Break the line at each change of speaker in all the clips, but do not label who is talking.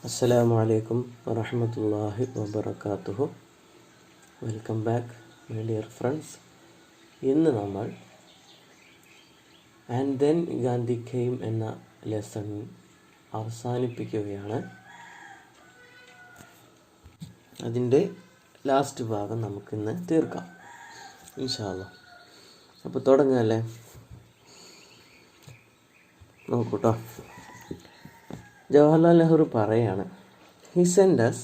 അസ്സലാമു അലൈക്കും വറഹ്മത്തുള്ളാഹി വബറകാതുഹു. Welcome back my dear friends. ഇന്ന് നമ്മൾ ആൻഡ് ദെൻ ഗാന്ധി കെയിം എന്ന ലെസൺ അവസാനിപ്പിക്കുകയാണ്. അതിൻ്റെ ലാസ്റ്റ് ഭാഗം നമുക്കിന്ന് തീർക്കാം ഇൻഷാ അല്ലാഹ്. അപ്പോൾ തുടങ്ങല്ലേ, നോക്കൂട്ടോ. ജവഹർലാൽ നെഹ്റു പറയാണ്, "He sent us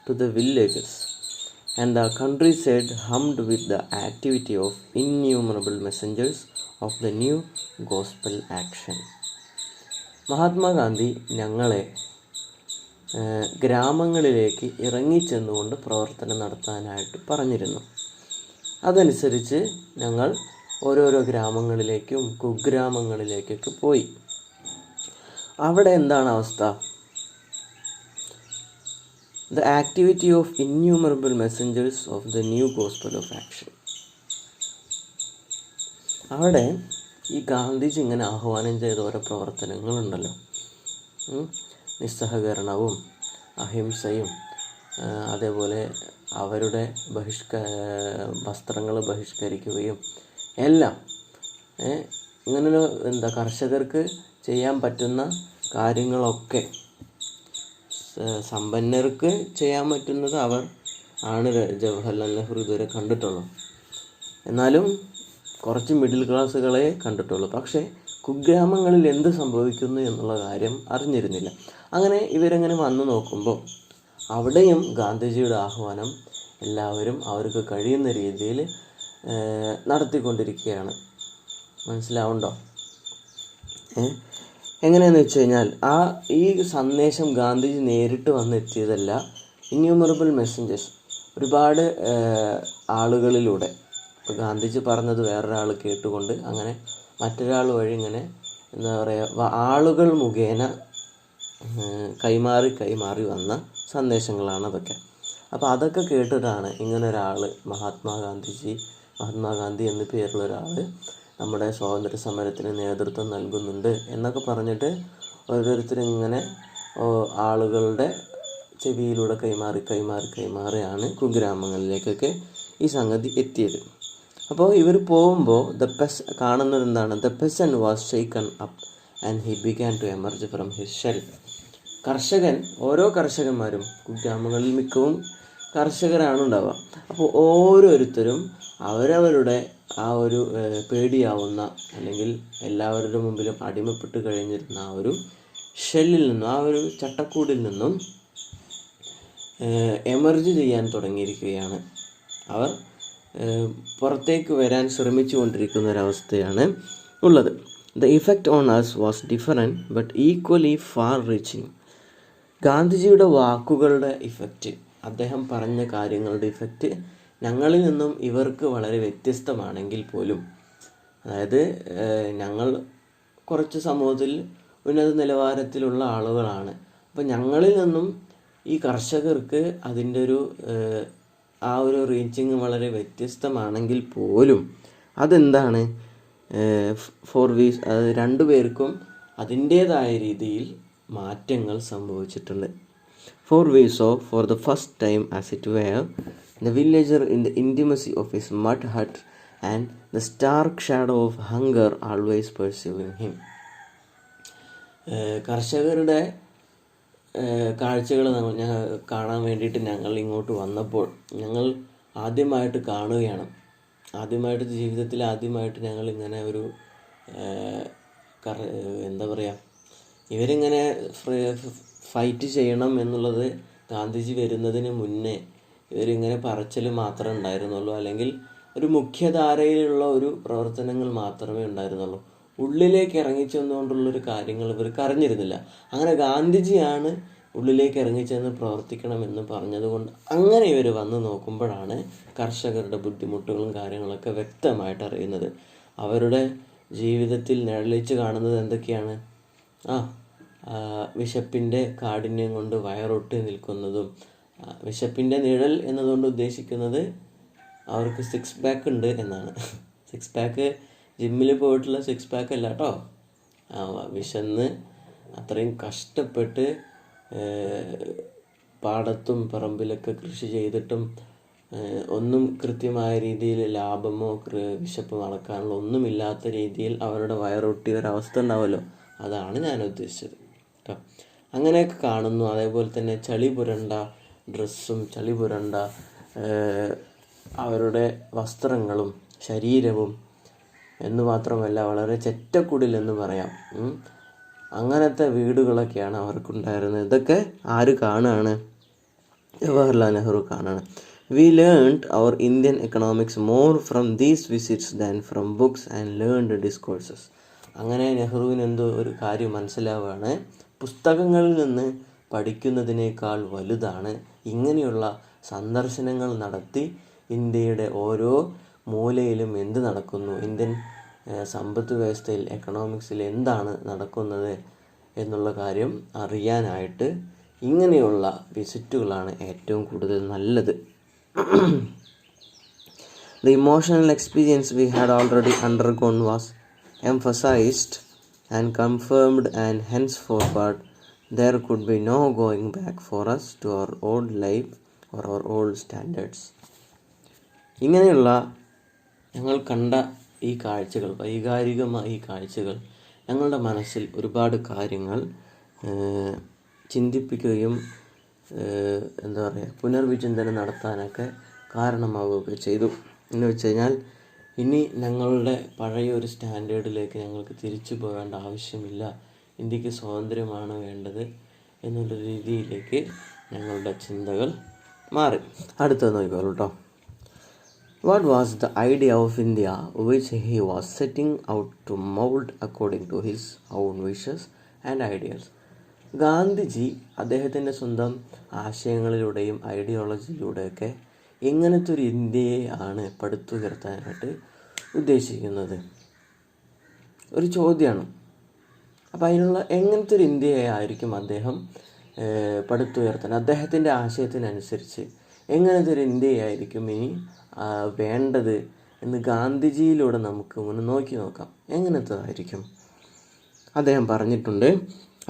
to the villages and the countryside hummed with the activity of innumerable messengers of the new gospel action." Mahatma Gandhi ഞങ്ങളെ ഗ്രാമങ്ങളിലേക്ക് ഇറങ്ങിച്ചെന്നുകൊണ്ട് പ്രവർത്തനം നടത്താനായിട്ട് പറഞ്ഞിരുന്നു. അതനുസരിച്ച് ഞങ്ങൾ ഓരോരോ ഗ്രാമങ്ങളിലേക്കും കുഗ്രാമങ്ങളിലേക്കൊക്കെ പോയി. അവിടെ എന്താണ് അവസ്ഥ? The activity of innumerable messengers of the new gospel of action. അവിടെ ഈ ഗാന്ധിജി ഇങ്ങനെ ആഹ്വാനം ചെയ്ത ഓരോ പ്രവർത്തനങ്ങളുണ്ടല്ലോ, നിസ്സഹകരണവും അഹിംസയും അതേപോലെ അവരുടെ വസ്ത്രങ്ങൾ ബഹിഷ്കരിക്കുകയും എല്ലാം ഇങ്ങനെ കർഷകർക്ക് ചെയ്യാൻ പറ്റുന്ന കാര്യങ്ങളൊക്കെ സമ്പന്നർക്ക് ചെയ്യാൻ പറ്റുന്നത് അവർ ആണ് ജവഹർലാൽ നെഹ്റു ഇതുവരെ കണ്ടിട്ടുള്ളൂ. എന്നാലും കുറച്ച് മിഡിൽ ക്ലാസ്സുകളെ കണ്ടിട്ടുള്ളൂ. പക്ഷേ കുഗ്രാമങ്ങളിൽ എന്ത് സംഭവിക്കുന്നു എന്നുള്ള കാര്യം അറിഞ്ഞിരുന്നില്ല. അങ്ങനെ ഇവരെങ്ങനെ വന്നു നോക്കുമ്പോൾ അവിടെയും ഗാന്ധിജിയുടെ ആഹ്വാനം എല്ലാവരും അവർക്ക് കഴിയുന്ന രീതിയിൽ നടത്തിക്കൊണ്ടിരിക്കുകയാണ്. മനസ്സിലാവുണ്ടോ? എങ്ങനെയാണെന്ന് വെച്ച് കഴിഞ്ഞാൽ ഈ സന്ദേശം ഗാന്ധിജി നേരിട്ട് വന്നെത്തിയതല്ല, ഇന്യൂമറബിൾ മെസ്സഞ്ചേഴ്സ് ഒരുപാട് ആളുകളിലൂടെ. ഇപ്പോൾ ഗാന്ധിജി പറഞ്ഞത് വേറൊരാൾ കേട്ടുകൊണ്ട് അങ്ങനെ മറ്റൊരാൾ വഴി ഇങ്ങനെ എന്താ പറയുക, ആളുകൾ മുഖേന കൈമാറി വന്ന സന്ദേശങ്ങളാണ് അതൊക്കെ. അപ്പോൾ അതൊക്കെ കേട്ടിട്ടാണ് ഇങ്ങനൊരാൾ മഹാത്മാഗാന്ധി എന്ന പേരുള്ള ഒരാൾ നമ്മുടെ സ്വാതന്ത്ര്യ സമരത്തിന് നേതൃത്വം നൽകുന്നുണ്ട് എന്നൊക്കെ പറഞ്ഞിട്ട് ഓരോരുത്തരും ഇങ്ങനെ ആളുകളുടെ ചെവിയിലൂടെ കൈമാറിയാണ് കുഗ്രാമങ്ങളിലേക്കൊക്കെ ഈ സംഗതി എത്തിയത്. അപ്പോൾ ഇവർ പോകുമ്പോൾ കാണുന്നത് എന്താണ്? The peasant was shaken up and he began to emerge from his shell. ഓരോ കർഷകന്മാരും, കുഗ്രാമങ്ങളിൽ മിക്കവും കർഷകരാണ് ഉണ്ടാവുക. അപ്പോൾ ഓരോരുത്തരും അവരവരുടെ ആ ഒരു പേടിയാവുന്ന അല്ലെങ്കിൽ എല്ലാവരുടെ മുമ്പിലും അടിമപ്പെട്ട് കഴിഞ്ഞിരുന്ന ആ ഒരു ഷെല്ലിൽ നിന്നും, ആ ഒരു ചട്ടക്കൂടിൽ നിന്നും എമർജ് ചെയ്യാൻ തുടങ്ങിയിരിക്കുകയാണ്. അവർ പുറത്തേക്ക് വരാൻ ശ്രമിച്ചു കൊണ്ടിരിക്കുന്ന ഒരവസ്ഥയാണ് ഉള്ളത്. The effect on us was different but equally far reaching. ഗാന്ധിജിയുടെ വാക്കുകളുടെ ഇഫക്റ്റ്, അദ്ദേഹം പറഞ്ഞ കാര്യങ്ങളുടെ ഇഫക്റ്റ് ഞങ്ങളിൽ നിന്നും ഇവർക്ക് വളരെ വ്യത്യസ്തമാണെങ്കിൽ പോലും, അതായത് ഞങ്ങൾ കുറച്ച് സമൂഹത്തിൽ ഉന്നത നിലവാരത്തിലുള്ള ആളുകളാണ്. അപ്പോൾ ഞങ്ങളിൽ നിന്നും ഈ കർഷകർക്ക് അതിൻ്റെ ആ ഒരു റീച്ചിങ് വളരെ വ്യത്യസ്തമാണെങ്കിൽ പോലും അതെന്താണ്, രണ്ടുപേർക്കും അതിൻ്റേതായ രീതിയിൽ മാറ്റങ്ങൾ സംഭവിച്ചിട്ടുണ്ട്. For we saw for the first time, as it were, the villager in the intimacy of his mud hut and the stark shadow of hunger always pursuing him. കർഷകരുടെ കാഴ്ചകൾ കാണാൻ വേണ്ടിയിട്ട് ഞങ്ങൾ ഇങ്ങോട്ട് വന്നപ്പോൾ ഞങ്ങൾ ആദ്യമായിട്ട് കാണുകയാണ്. ജീവിതത്തിൽ ആദ്യമായിട്ട് ഞങ്ങൾ ഇങ്ങനെ ഒരു എന്താ പറയുക, ഇവരിങ്ങനെ ഫൈറ്റ് ചെയ്യണം എന്നുള്ളത് ഗാന്ധിജി വരുന്നതിന് മുന്നേ ഇവരിങ്ങനെ പറച്ചിൽ മാത്രമേ ഉണ്ടായിരുന്നുള്ളൂ, അല്ലെങ്കിൽ ഒരു മുഖ്യധാരയിലുള്ള ഒരു പ്രവർത്തനങ്ങൾ മാത്രമേ ഉണ്ടായിരുന്നുള്ളൂ. ഉള്ളിലേക്ക് ഇറങ്ങിച്ചെന്നുകൊണ്ടുള്ളൊരു കാര്യങ്ങൾ ഇവർക്ക് അറിഞ്ഞിരുന്നില്ല. അങ്ങനെ ഗാന്ധിജിയാണ് ഉള്ളിലേക്ക് ഇറങ്ങിച്ചെന്ന് പ്രവർത്തിക്കണമെന്ന് പറഞ്ഞതുകൊണ്ട് അങ്ങനെ ഇവർ വന്ന് നോക്കുമ്പോഴാണ് കർഷകരുടെ ബുദ്ധിമുട്ടുകളും കാര്യങ്ങളൊക്കെ വ്യക്തമായിട്ട് അറിയുന്നത്. അവരുടെ ജീവിതത്തിൽ നിഴലിച്ച് കാണുന്നത് എന്തൊക്കെയാണ്? വിശപ്പിൻ്റെ കാഠിന്യം കൊണ്ട് വയറൊട്ടി നിൽക്കുന്നതും, വിശപ്പിൻ്റെ നിഴൽ എന്നതുകൊണ്ട് ഉദ്ദേശിക്കുന്നത് അവർക്ക് 6 പാക്ക് ഉണ്ട് എന്നാണ്. 6 പാക്ക് ജിമ്മിൽ പോയിട്ടുള്ള 6 പാക്ക് അല്ല കേട്ടോ. വിശന്ന് അത്രയും കഷ്ടപ്പെട്ട് പാടത്തും പറമ്പിലൊക്കെ കൃഷി ചെയ്തിട്ടും ഒന്നും കൃത്യമായ രീതിയിൽ ലാഭമോ വിശപ്പ് നടക്കാനുള്ള ഒന്നുമില്ലാത്ത രീതിയിൽ അവരുടെ വയറൊട്ടിയ ഒരവസ്ഥ ഉണ്ടാവുമല്ലോ, അതാണ് ഞാൻ ഉദ്ദേശിച്ചത് കേട്ടോ. അങ്ങനെയൊക്കെ കാണുന്നു. അതേപോലെ തന്നെ ചളി പുരണ്ട ഡ്രസ്സും ചളി പുരണ്ട അവരുടെ വസ്ത്രങ്ങളും ശരീരവും എന്ന് മാത്രമല്ല വളരെ ചെറ്റക്കുടിലെന്ന് പറയാം. അങ്ങനത്തെ വീടുകളൊക്കെയാണ് അവർക്കുണ്ടായിരുന്നത്. ഇതൊക്കെ ആര് കാണുകയാണ്? ജവഹർലാൽ നെഹ്റു കാണുകയാണ്. We learned our Indian economics more from these visits than from books and learned discourses. അങ്ങനെ നെഹ്റുവിന് എന്തോ ഒരു കാര്യം മനസ്സിലാവുകയാണ്, പുസ്തകങ്ങളിൽ നിന്ന് പഠിക്കുന്നതിനേക്കാൾ വലുതാണ് ഇങ്ങനെയുള്ള സന്ദർശനങ്ങൾ നടത്തി ഇന്ത്യയുടെ ഓരോ മൂലയിലും എന്ത് നടക്കുന്നു, ഇന്ത്യൻ സമ്പദ് വ്യവസ്ഥയിൽ എക്കണോമിക്സിൽ എന്താണ് നടക്കുന്നത് എന്നുള്ള കാര്യം അറിയാനായിട്ട് ഇങ്ങനെയുള്ള വിസിറ്റുകളാണ് ഏറ്റവും കൂടുതൽ നല്ലത്. The emotional experience we had already undergone was emphasized and confirmed, and henceforward there could be no going back for us to our old life or our old standards. ഇങ്ങനെയുള്ള ഞങ്ങൾ കണ്ട ഈ കാഴ്ചകൾ, വൈകാരികമായ ഈ കാഴ്ചകൾ ഞങ്ങളുടെ മനസ്സിൽ ഒരുപാട് കാര്യങ്ങൾ ചിന്തിപ്പിക്കുകയും എന്താ പറയുക പുനർവിചിന്തനം നടത്താനൊക്കെ കാരണമാവുകയൊക്കെ ചെയ്തു. എന്ന് വെച്ച് കഴിഞ്ഞാൽ ഇനി ഞങ്ങളുടെ പഴയ ഒരു സ്റ്റാൻഡേർഡിലേക്ക് ഞങ്ങൾക്ക് തിരിച്ചു പോകേണ്ട ആവശ്യമില്ല, ഇന്ത്യക്ക് സ്വാതന്ത്ര്യമാണ് വേണ്ടത് എന്നുള്ള രീതിയിലേക്ക് ഞങ്ങളുടെ ചിന്തകൾ മാറി. അടുത്തത് നോക്കിക്കോളൂ കേട്ടോ. What was the idea of India which he was setting out to mold according to his own wishes and ideals? Gandhiji അദ്ദേഹത്തിൻ്റെ സ്വന്തം ആശയങ്ങളിലൂടെയും ഐഡിയോളജിയിലൂടെയൊക്കെ എങ്ങനത്തെ ഒരു ഇന്ത്യയെ ആണ് പടുത്തുയർത്താനായിട്ട് ഉദ്ദേശിക്കുന്നത്? ഒരു ചോദ്യമാണ്. അപ്പോൾ അതിനുള്ള എങ്ങനത്തെ ഒരു ഇന്ത്യയെ ആയിരിക്കും അദ്ദേഹം പടുത്തുയർത്താൻ, അദ്ദേഹത്തിൻ്റെ ആശയത്തിനനുസരിച്ച് എങ്ങനത്തെ ഒരു ഇന്ത്യയായിരിക്കും ഇനി വേണ്ടത് എന്ന് ഗാന്ധിജിയിലൂടെ നമുക്ക് ഒന്ന് നോക്കാം. എങ്ങനത്തതായിരിക്കും? അദ്ദേഹം പറഞ്ഞിട്ടുണ്ട്,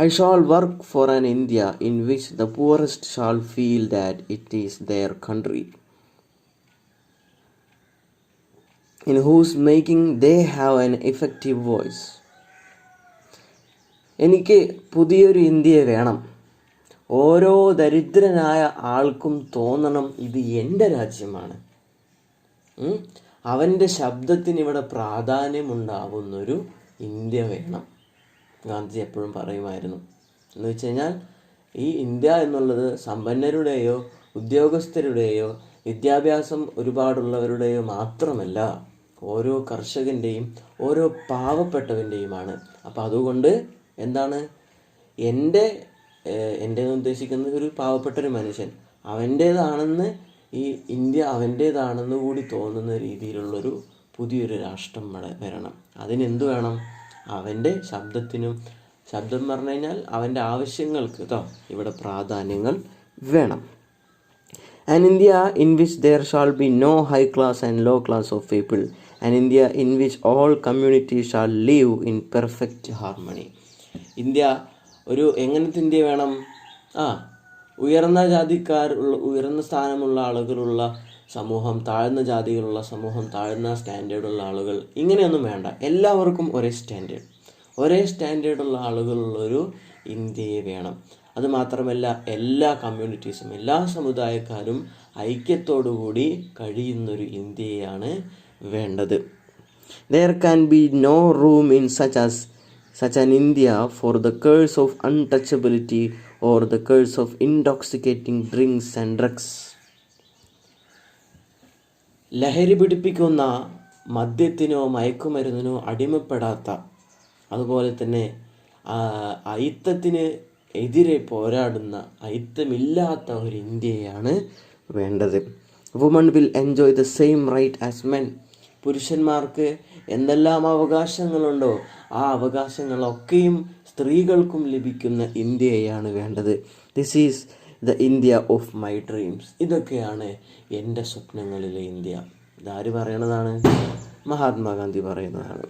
I shall work for an India in which the poorest shall feel that it is their country, in whose making they have an effective voice. എനിക്ക് പുതിയൊരു ഇന്ത്യയെ വേണം. ഓരോ ദരിദ്രനായ ആൾക്കും തോന്നണം ഇത് എൻ്റെ രാജ്യമാണ്. അവൻ്റെ ശബ്ദത്തിന് ഇവിടെ പ്രാധാന്യമുണ്ടാവുന്നൊരു ഇന്ത്യ വേണം. ഗാന്ധിജി എപ്പോഴും പറയുമായിരുന്നു. എന്ന് വെച്ച് കഴിഞ്ഞാൽ ഈ ഇന്ത്യ എന്നുള്ളത് സമ്പന്നരുടെയോ ഉദ്യോഗസ്ഥരുടെയോ വിദ്യാഭ്യാസം ഒരുപാടുള്ളവരുടെയോ മാത്രമല്ല, ഓരോ കർഷകൻ്റെയും ഓരോ പാവപ്പെട്ടവൻ്റെയുമാണ്. അപ്പം അതുകൊണ്ട് എന്താണ് എൻ്റെ ഉദ്ദേശിക്കുന്നത് ഒരു പാവപ്പെട്ടൊരു മനുഷ്യൻ അവൻ്റേതാണെന്ന്, ഈ ഇന്ത്യ അവൻ്റേതാണെന്ന് കൂടി തോന്നുന്ന രീതിയിലുള്ളൊരു പുതിയൊരു രാഷ്ട്രം വരണം. അതിനെന്ത് വേണം? അവൻ്റെ ശബ്ദം പറഞ്ഞു കഴിഞ്ഞാൽ അവൻ്റെ ആവശ്യങ്ങൾക്ക് ഇവിടെ പ്രാധാന്യങ്ങൾ വേണം. An India in which there shall be no high class and low class of people. An India in which all communities shall live in perfect harmony. India ഒരു എങ്ങനത്തെ ഇന്ത്യ വേണം? ഉയർന്ന ഉയർന്ന സ്ഥാനമുള്ള ആളുകളുള്ള സമൂഹം, താഴ്ന്ന ജാതികളുള്ള സമൂഹം, താഴ്ന്ന സ്റ്റാൻഡേർഡുള്ള ആളുകൾ, ഇങ്ങനെയൊന്നും വേണ്ട. എല്ലാവർക്കും ഒരേ സ്റ്റാൻഡേർഡുള്ള ആളുകളുള്ളൊരു ഇന്ത്യയെ വേണം. അതുമാത്രമല്ല എല്ലാ കമ്മ്യൂണിറ്റീസും, എല്ലാ സമുദായക്കാരും ഐക്യത്തോടുകൂടി കഴിയുന്നൊരു ഇന്ത്യയാണ് വേണ്ടത്. There can be no room in such an India for the curse of untouchability or the curse of intoxicating drinks and drugs. ലഹരി പിടിപ്പിക്കുന്ന മദ്യത്തിനോ മയക്കുമരുന്നിനോ അടിമപ്പെടാത്ത, അതുപോലെ തന്നെ അയിത്തത്തിന് എതിരെ പോരാടുന്ന, അയിത്തമില്ലാത്ത ഒരു ഇന്ത്യയാണ് വേണ്ടത്. Women will enjoy the same right as men. പുരുഷന്മാർക്ക് എന്തെല്ലാം അവകാശങ്ങളുണ്ടോ ആ അവകാശങ്ങളൊക്കെയും സ്ത്രീകൾക്കും ലഭിക്കുന്ന ഇന്ത്യയാണ് വേണ്ടത്. This is the India of my dreams. ഇതൊക്കെയാണ് എൻ്റെ സ്വപ്നങ്ങളിലെ ഇന്ത്യ. ഇതാര് പറയണതാണ്? മഹാത്മാഗാന്ധി പറയുന്നതാണ്.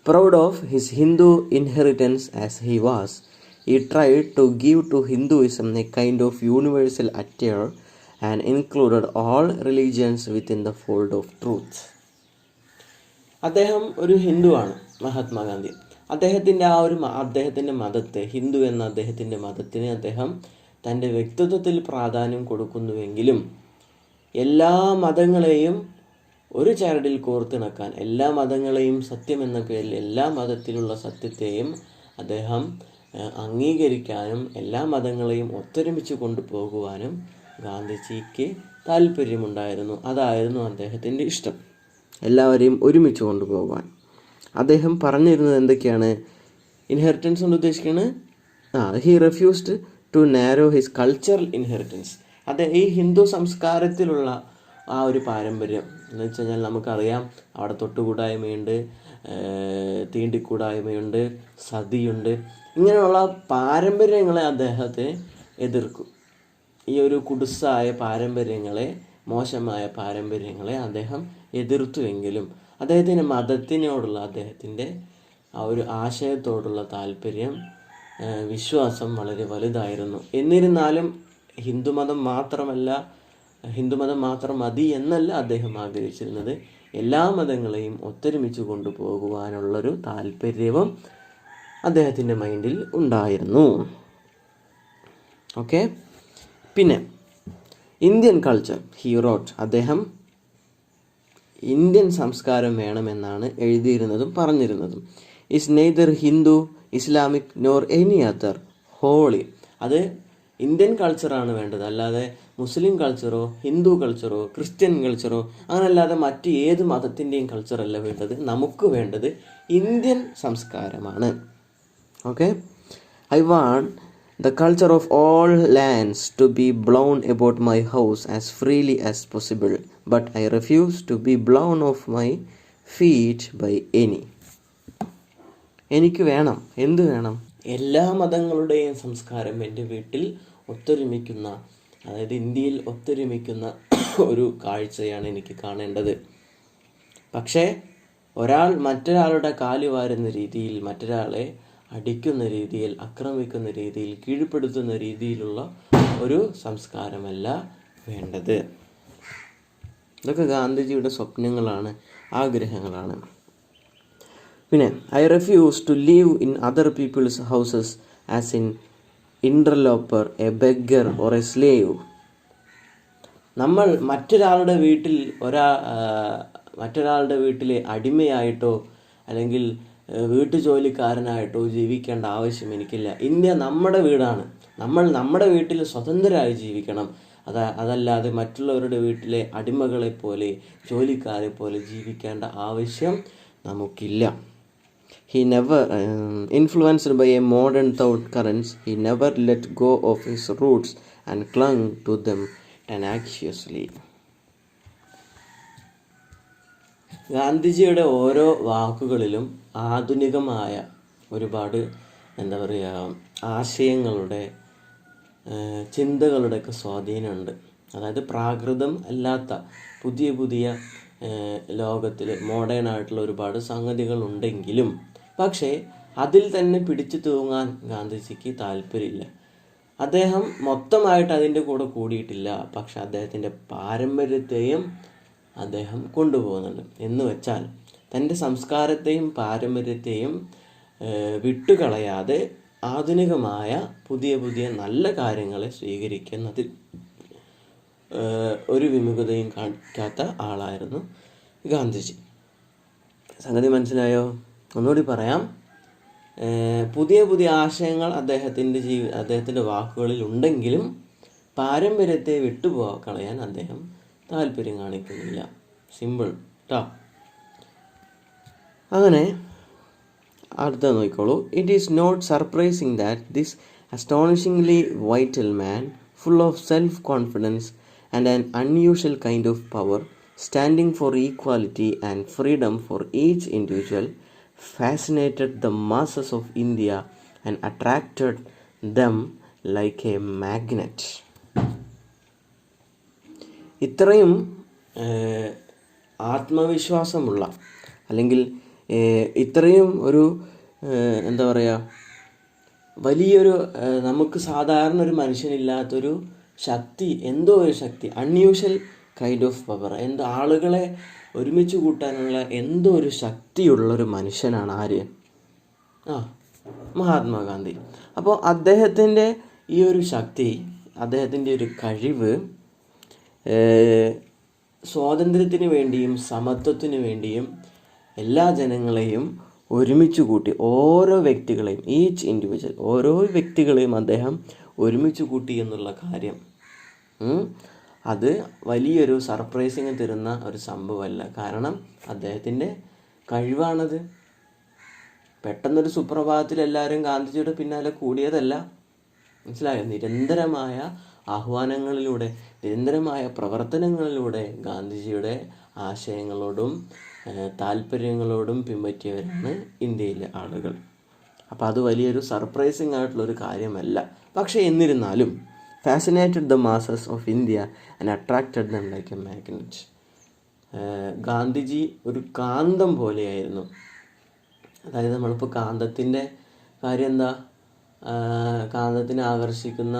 Proud of his Hindu inheritance as he was, He tried to give to Hinduism a kind of universal attire and included all religions within the fold of truth. അദ്ദേഹം ഒരു ഹിന്ദുവാണ്, മഹാത്മാഗാന്ധി. അദ്ദേഹത്തിൻ്റെ മതത്തെ, ഹിന്ദു എന്ന അദ്ദേഹത്തിൻ്റെ മതത്തിന് അദ്ദേഹം തൻ്റെ വ്യക്തിത്വത്തിൽ പ്രാധാന്യം കൊടുക്കുന്നുവെങ്കിലും എല്ലാ മതങ്ങളെയും ഒരു ചരടിൽ കോർത്തിണക്കാൻ, എല്ലാ മതങ്ങളെയും സത്യം എന്ന പേരിൽ എല്ലാ മതത്തിലുള്ള സത്യത്തെയും അദ്ദേഹം അംഗീകരിക്കാനും എല്ലാ മതങ്ങളെയും ഒത്തൊരുമിച്ച് കൊണ്ടുപോകുവാനും ഗാന്ധിജിക്ക് താല്പര്യമുണ്ടായിരുന്നു. അതായിരുന്നു അദ്ദേഹത്തിൻ്റെ ഇഷ്ടം, എല്ലാവരെയും ഒരുമിച്ച് കൊണ്ടുപോകുവാൻ. അദ്ദേഹം പറഞ്ഞിരുന്നത് എന്തൊക്കെയാണ്? ഇൻഹെറിറ്റൻസ് കൊണ്ട് ഉദ്ദേശിക്കുന്നത് he refused to narrow his cultural inheritance. ഈ ഹിന്ദു സംസ്കാരത്തിലുള്ള ആ ഒരു പാരമ്പര്യം എന്ന് വെച്ച് കഴിഞ്ഞാൽ നമുക്കറിയാം, അവിടെ തൊട്ടുകൂടായ്മയുണ്ട്, തീണ്ടിക്കൂടായ്മയുണ്ട്, സതിയുണ്ട്. ഇങ്ങനെയുള്ള പാരമ്പര്യങ്ങളെ അദ്ദേഹത്തെ എതിർക്കും. ഈ ഒരു കുടുസായ പാരമ്പര്യങ്ങളെ, മോശമായ പാരമ്പര്യങ്ങളെ അദ്ദേഹം എതിർത്തുവെങ്കിലും അദ്ദേഹത്തിൻ്റെ മതത്തിനോടുള്ള അദ്ദേഹത്തിൻ്റെ ആ ഒരു ആശയത്തോടുള്ള താല്പര്യം, വിശ്വാസം വളരെ വലുതായിരുന്നു. എന്നിരുന്നാലും ഹിന്ദുമതം മാത്രം മതി എന്നല്ല അദ്ദേഹം ആഗ്രഹിച്ചിരുന്നത്. എല്ലാ മതങ്ങളെയും ഒത്തൊരുമിച്ച് കൊണ്ടുപോകുവാനുള്ളൊരു താല്പര്യവും അദ്ദേഹത്തിൻ്റെ മൈൻഡിൽ ഉണ്ടായിരുന്നു. ഓക്കെ. പിന്നെ ഇന്ത്യൻ കൾച്ചർ ഹി റോട്ട്. അദ്ദേഹം ഇന്ത്യൻ സംസ്കാരം വേണമെന്നാണ് എഴുതിയിരുന്നതും പറഞ്ഞിരുന്നതും. Is neither Hindu, Islamic nor any other holy. അത് ഇന്ത്യൻ കൾച്ചറാണ് വേണ്ടത്, അല്ലാതെ മുസ്ലിം കൾച്ചറോ ഹിന്ദു കൾച്ചറോ ക്രിസ്ത്യൻ കൾച്ചറോ അങ്ങനല്ലാതെ മറ്റ് ഏത് മതത്തിൻ്റെയും കൾച്ചറല്ല വേണ്ടത്. നമുക്ക് വേണ്ടത് ഇന്ത്യൻ സംസ്കാരമാണ്. Okay. I want the culture of all lands to be blown about my house as freely as possible, but I refuse to be blown off my feet by any. എനിക്ക് വേണം, എന്ത് വേണം? എല്ലാ മതങ്ങളുടെയും സംസ്കാരം എൻ്റെ വീട്ടിൽ ഒത്തൊരുമിക്കുന്ന, അതായത് ഇന്ത്യയിൽ ഒത്തൊരുമിക്കുന്ന ഒരു കാഴ്ചയാണ് എനിക്ക് കാണേണ്ടത്. പക്ഷേ ഒരാൾ മറ്റൊരാളുടെ കാല് വാരുന്ന രീതിയിൽ, മറ്റൊരാളെ അടിക്കുന്ന രീതിയിൽ, ആക്രമിക്കുന്ന രീതിയിൽ, കീഴ്പ്പെടുത്തുന്ന രീതിയിലുള്ള ഒരു സംസ്കാരമല്ല വേണ്ടത്. ഇതൊക്കെ ഗാന്ധിജിയുടെ സ്വപ്നങ്ങളാണ്, ആഗ്രഹങ്ങളാണ്. പിന്നെ I refuse to live in other people's houses as in interloper, a beggar or a slave. നമ്മൾ മറ്റൊരാളുടെ വീട്ടിലെ അടിമയായിട്ടോ അല്ലെങ്കിൽ വീട്ടുജോലിക്കാരനായിട്ടോ ജീവിക്കേണ്ട ആവശ്യം എനിക്കില്ല. ഇന്ത്യ നമ്മുടെ വീടാണ്. നമ്മൾ നമ്മുടെ വീട്ടിൽ സ്വതന്ത്രരായി ജീവിക്കണം. അതല്ലാതെ മറ്റുള്ളവരുടെ വീട്ടിലെ അടിമകളെ പോലെ, ജോലിക്കാരെ പോലെ ജീവിക്കേണ്ട ആവശ്യം നമുക്കില്ല. He never influenced by a modern thought currents, he never let go of his roots and clung to them tenaciously. ഗാന്ധിജിയുടെ ഓരോ വാക്കുകളിലും ആധുനികമായ ഒരുപാട് ആശയങ്ങളുടെ, ചിന്തകളുടെയൊക്കെ സ്വാധീനമുണ്ട്. അതായത് പ്രാകൃതം അല്ലാത്ത പുതിയ ലോകത്തിൽ മോഡേൺ ആയിട്ടുള്ള ഒരുപാട് സംഗതികളുണ്ടെങ്കിലും പക്ഷേ അതിൽ തന്നെ പിടിച്ചു തൂങ്ങാൻ ഗാന്ധിജിക്ക് താല്പര്യമില്ല. അദ്ദേഹം മൊത്തമായിട്ട് അതിൻ്റെ കൂടെ കൂടിയിട്ടില്ല, പക്ഷെ അദ്ദേഹത്തിൻ്റെ പാരമ്പര്യത്തെയും അദ്ദേഹം കൊണ്ടുപോകുന്നുണ്ട്. എന്ന് വെച്ചാൽ തൻ്റെ സംസ്കാരത്തെയും പാരമ്പര്യത്തെയും വിട്ടുകളയാതെ ആധുനികമായ പുതിയ നല്ല കാര്യങ്ങളെ സ്വീകരിക്കുന്നതിൽ ഒരു വിമുഖതയും കാണിക്കാത്ത ആളായിരുന്നു ഗാന്ധിജി. സംഗതി മനസ്സിലായോ? ഒന്നുകൂടി പറയാം. പുതിയ ആശയങ്ങൾ അദ്ദേഹത്തിൻ്റെ വാക്കുകളിൽ ഉണ്ടെങ്കിലും പാരമ്പര്യത്തെ കളയാൻ അദ്ദേഹം താല്പര്യം കാണിക്കുന്നില്ല. സിമ്പിൾ കേട്ടോ. അങ്ങനെ അടുത്ത നോക്കിക്കോളൂ. It is not surprising that this astonishingly vital man, full of self-confidence and an unusual kind of power, standing for equality and freedom for each individual, fascinated the masses of India and attracted them like a magnet. ഇത്രയും ആത്മവിശ്വാസമുള്ള അല്ലെങ്കിൽ ഇത്രയും ഒരു വലിയൊരു നമുക്ക് സാധാരണ ഒരു മനുഷ്യനില്ലാത്തൊരു ശക്തി, എന്തോ ഒരു ശക്തി, അൺയൂഷ്വൽ കൈൻഡ് ഓഫ് പവർ, എന്തോ ആളുകളെ ഒരുമിച്ച് കൂട്ടാനുള്ള എന്തോ ഒരു ശക്തിയുള്ളൊരു മനുഷ്യനാണ് ആര്? മഹാത്മാഗാന്ധി. അപ്പോൾ അദ്ദേഹത്തിൻ്റെ ഈ ഒരു ശക്തി, അദ്ദേഹത്തിൻ്റെ ഒരു കഴിവ് സ്വാതന്ത്ര്യത്തിന് വേണ്ടിയും സമത്വത്തിന് വേണ്ടിയും എല്ലാ ജനങ്ങളെയും ഒരുമിച്ച് കൂട്ടി, ഓരോ വ്യക്തികളെയും, ഈച്ച് ഇൻഡിവിജ്വൽ, ഓരോ വ്യക്തികളെയും അദ്ദേഹം ഒരുമിച്ച് കൂട്ടി എന്നുള്ള കാര്യം അത് വലിയൊരു സർപ്രൈസിങ് തരുന്ന ഒരു സംഭവമല്ല. കാരണം അദ്ദേഹത്തിൻ്റെ കഴിവാണത്. പെട്ടെന്നൊരു സുപ്രഭാതത്തിൽ എല്ലാവരും ഗാന്ധിജിയുടെ പിന്നാലെ കൂടിയതല്ല. മനസ്സിലായോ? നിരന്തരമായ ആഹ്വാനങ്ങളിലൂടെ, നിരന്തരമായ പ്രവർത്തനങ്ങളിലൂടെ ഗാന്ധിജിയുടെ ആശയങ്ങളോടും താല്പര്യങ്ങളോടും പിൻപറ്റിയവരാണ് ഇന്ത്യയിലെ ആളുകൾ. അപ്പോൾ അത് വലിയൊരു സർപ്രൈസിങ് ആയിട്ടുള്ളൊരു കാര്യമല്ല. പക്ഷേ എന്നിരുന്നാലും fascinated the masses of India and attracted them like A magnet. Gandhiji ഒരു കാന്തം പോലെയായിരുന്നു. അതായത് നമ്മളിപ്പോൾ കാന്തത്തിൻ്റെ കാര്യം എന്താ? കാന്തത്തിനെ ആകർഷിക്കുന്ന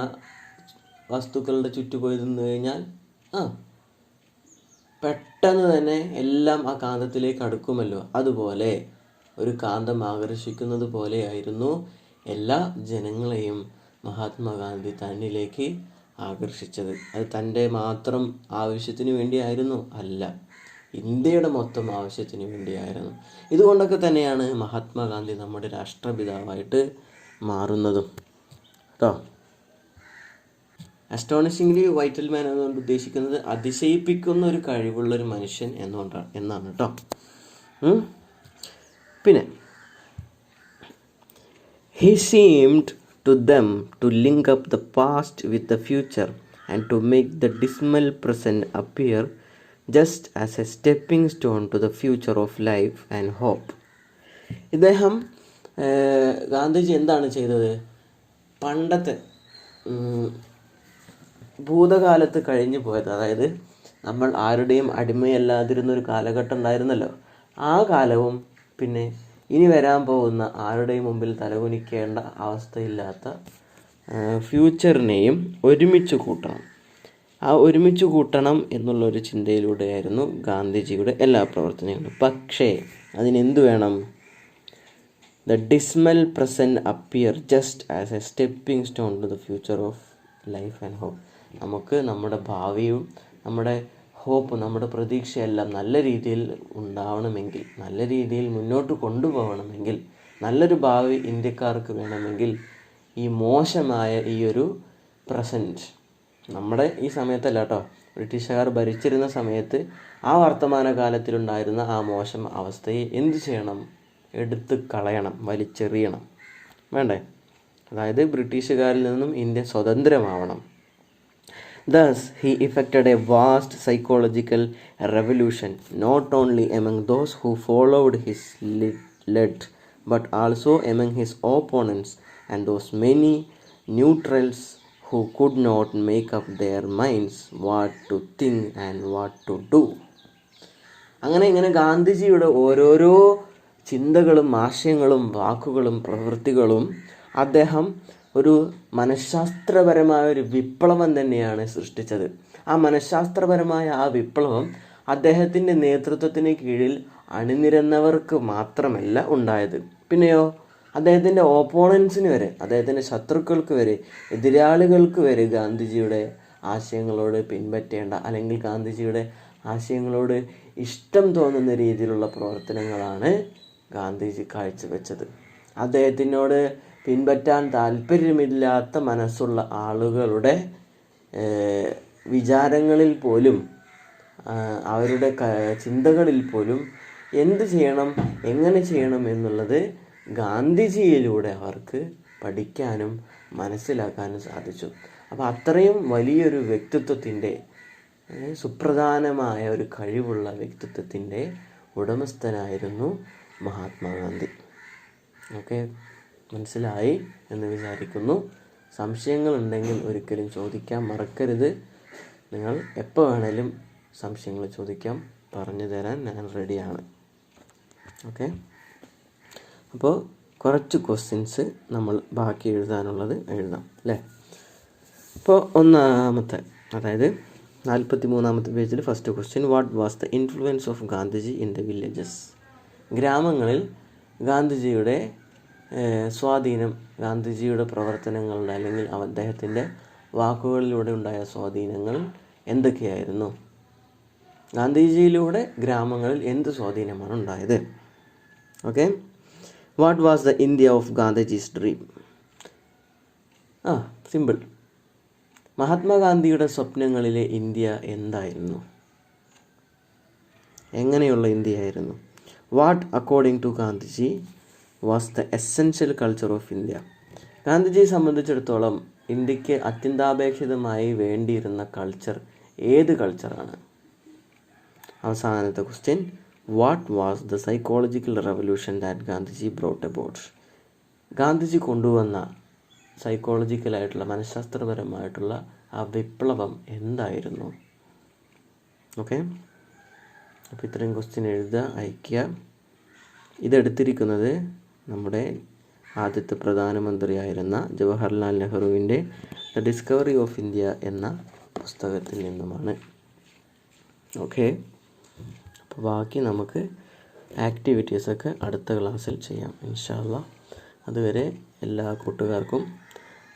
വസ്തുക്കളുടെ ചുറ്റുപോയി നിന്ന് കഴിഞ്ഞാൽ പെട്ടെന്ന് തന്നെ എല്ലാം ആ കാന്തത്തിലേക്ക് അടുക്കുമല്ലോ. അതുപോലെ ഒരു കാന്തം ആകർഷിക്കുന്നത് പോലെയായിരുന്നു എല്ലാ ജനങ്ങളെയും മഹാത്മാഗാന്ധി തന്നിലേക്ക് ആകർഷിച്ചത്. അത് തൻ്റെ മാത്രം ആവശ്യത്തിന് വേണ്ടിയായിരുന്നു? അല്ല, ഇന്ത്യയുടെ മൊത്തം ആവശ്യത്തിന് വേണ്ടിയായിരുന്നു. ഇതുകൊണ്ടൊക്കെ തന്നെയാണ് മഹാത്മാഗാന്ധി നമ്മുടെ രാഷ്ട്രപിതാവായിട്ട് മാറുന്നതും കേട്ടോ. അസ്റ്റോണിഷിംഗ്ലി വൈറ്റൽ മാൻ എന്നുകൊണ്ട് ഉദ്ദേശിക്കുന്നത് അതിശയിപ്പിക്കുന്ന ഒരു കഴിവുള്ളൊരു മനുഷ്യൻ എന്നാണ് കേട്ടോ. പിന്നെ he seemed to them to link up the past with the future and to make the dismal present appear just as a stepping stone to the future of life and hope. ഇദ്ദേഹം ഗാന്ധിജി എന്താണ് ചെയ്തത്? പണ്ടത്തെ ഭൂതകാലത്ത് കഴിഞ്ഞു പോയത്, അതായത് നമ്മൾ ആരുടെയും അടിമയല്ലാതിരുന്നൊരു കാലഘട്ടം ഉണ്ടായിരുന്നല്ലോ, ആ കാലവും പിന്നെ ഇനി വരാൻ പോകുന്ന ആരുടെയും മുമ്പിൽ തലകുനിക്കേണ്ട അവസ്ഥയില്ലാത്ത ഫ്യൂച്ചറിനെയും ഒരുമിച്ച് കൂട്ടണം. ആ ഒരുമിച്ച് കൂട്ടണം എന്നുള്ളൊരു ചിന്തയിലൂടെയായിരുന്നു ഗാന്ധിജിയുടെ എല്ലാ പ്രവർത്തനങ്ങളും. പക്ഷേ അതിനെന്ത് വേണം? The dismal present appear just as a stepping stone to the future of life and hope. നമുക്ക് നമ്മുടെ ഭാവിയും നമ്മുടെ ഹോപ്പ്, നമ്മുടെ പ്രതീക്ഷയെല്ലാം നല്ല രീതിയിൽ ഉണ്ടാവണമെങ്കിൽ, നല്ല രീതിയിൽ മുന്നോട്ട് കൊണ്ടുപോകണമെങ്കിൽ, നല്ലൊരു ഭാവി ഇന്ത്യക്കാർക്ക് വേണമെങ്കിൽ ഈ മോശമായ ഈ ഒരു പ്രസൻറ്റ്, നമ്മുടെ ഈ സമയത്തല്ല കേട്ടോ, ബ്രിട്ടീഷുകാർ ഭരിച്ചിരുന്ന സമയത്ത് ആ വർത്തമാനകാലത്തിലുണ്ടായിരുന്ന ആ മോശം അവസ്ഥയെ എന്ത് ചെയ്യണം? എടുത്ത് കളയണം, വലിച്ചെറിയണം. വേണ്ടേ? അതായത് ബ്രിട്ടീഷുകാരിൽ നിന്നും India സ്വതന്ത്രമാവണം. Thus, he effected a vast psychological revolution, not only among those who followed his lead, but also among his opponents and those many neutrals who could not make up their minds what to think and what to do. അങ്ങനെ ഗാന്ധിജിയുടെ ഓരോരോ ചിന്തകളും ആശയങ്ങളും വാക്കുകളും പ്രവൃത്തികളും അദ്ദേഹം ഒരു മനഃശാസ്ത്രപരമായ ഒരു വിപ്ലവം തന്നെയാണ് സൃഷ്ടിച്ചത്. ആ മനഃശാസ്ത്രപരമായ ആ വിപ്ലവം അദ്ദേഹത്തിൻ്റെ നേതൃത്വത്തിന് കീഴിൽ അണിനിരന്നവർക്ക് മാത്രമല്ല ഉണ്ടായത്, പിന്നെയോ അദ്ദേഹത്തിൻ്റെ ഓപ്പോണൻസിന് വരെ, അദ്ദേഹത്തിൻ്റെ ശത്രുക്കൾക്ക് വരെ, എതിരാളികൾക്ക് വരെ ഗാന്ധിജിയുടെ ആശയങ്ങളോട് പിൻപറ്റേണ്ട, അല്ലെങ്കിൽ ഗാന്ധിജിയുടെ ആശയങ്ങളോട് ഇഷ്ടം തോന്നുന്ന രീതിയിലുള്ള പ്രവർത്തനങ്ങളാണ് ഗാന്ധിജി കാഴ്ചവെച്ചത്. അദ്ദേഹത്തിനോട് പിൻപറ്റാൻ താല്പര്യമില്ലാത്ത മനസ്സുള്ള ആളുകളുടെ വിചാരങ്ങളിൽ പോലും, അവരുടെ ചിന്തകളിൽ പോലും എന്ത് ചെയ്യണം, എങ്ങനെ ചെയ്യണം എന്നുള്ളത് ഗാന്ധിജിയിലൂടെ അവർക്ക് പഠിക്കാനും മനസ്സിലാക്കാനും സാധിച്ചു. അപ്പോൾ അത്രയും വലിയൊരു വ്യക്തിത്വത്തിൻ്റെ, സുപ്രധാനമായ ഒരു കഴിവുള്ള വ്യക്തിത്വത്തിൻ്റെ ഉടമസ്ഥനായിരുന്നു മഹാത്മാഗാന്ധി. ഓക്കെ, മനസ്സിലായി എന്ന് വിചാരിക്കുന്നു. സംശയങ്ങളുണ്ടെങ്കിൽ ഒരിക്കലും ചോദിക്കാൻ മറക്കരുത്. നിങ്ങൾ എപ്പോൾ വേണേലും സംശയങ്ങൾ ചോദിക്കാം, പറഞ്ഞു തരാൻ ഞാൻ റെഡിയാണ്. ഓക്കെ, അപ്പോൾ കുറച്ച് ക്വസ്റ്റ്യൻസ് നമ്മൾ ബാക്കി എഴുതാനുള്ളത് എഴുതാം അല്ലേ. ഇപ്പോൾ ഒന്നാമത്തെ, അതായത് 43-ാമത്തെ പേജിൽ first question, what was the influence of Gandhiji in the villages? ഗ്രാമങ്ങളിൽ ഗാന്ധിജിയുടെ സ്വാധീനം, ഗാന്ധിജിയുടെ പ്രവർത്തനങ്ങളുടെ അല്ലെങ്കിൽ അദ്ദേഹത്തിൻ്റെ വാക്കുകളിലൂടെ ഉണ്ടായ സ്വാധീനങ്ങൾ എന്തൊക്കെയായിരുന്നു? ഗാന്ധിജിയിലൂടെ ഗ്രാമങ്ങളിൽ എന്ത് സ്വാധീനമാണ് ഉണ്ടായത്? Okay. What was the India of Gandhiji's dream? Simple. മഹാത്മാഗാന്ധിയുടെ സ്വപ്നങ്ങളിലെ ഇന്ത്യ എന്തായിരുന്നു? എങ്ങനെയുള്ള ഇന്ത്യയായിരുന്നു? What according to Gandhiji was the essential culture of India? ഗാന്ധിജിയെ സംബന്ധിച്ചിടത്തോളം ഇന്ത്യക്ക് അത്യന്താപേക്ഷിതമായി വേണ്ടിയിരുന്ന കൾച്ചർ ഏത് കൾച്ചറാണ്? അവസാനത്തെ question, what was the psychological revolution that Gandhiji brought about? ഗാന്ധിജി കൊണ്ടുവന്ന സൈക്കോളജിക്കലായിട്ടുള്ള, മനഃശാസ്ത്രപരമായിട്ടുള്ള ആ വിപ്ലവം എന്തായിരുന്നു? ഓക്കെ. അപ്പോൾ ഇത്രയും ക്വസ്റ്റ്യൻ എഴുതുക, അയയ്ക്കുക. ഇതെടുത്തിരിക്കുന്നത് നമ്മുടെ ആദ്യത്തെ പ്രധാനമന്ത്രിയായിരുന്ന ജവഹർലാൽ നെഹ്റുവിൻ്റെ ദ ഡിസ്കവറി ഓഫ് ഇന്ത്യ എന്ന പുസ്തകത്തിൽ നിന്നുമാണ്. ഓക്കെ. അപ്പോൾ ബാക്കി നമുക്ക് ആക്ടിവിറ്റീസൊക്കെ അടുത്ത ക്ലാസ്സിൽ ചെയ്യാം ഇൻഷാ അല്ലാഹ്. അതുവരെ എല്ലാ കൂട്ടുകാർക്കും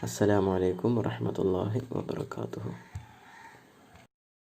അസ്സലാമു അലൈക്കും വറഹ്മത്തുള്ളാഹി വബറകാതുഹു.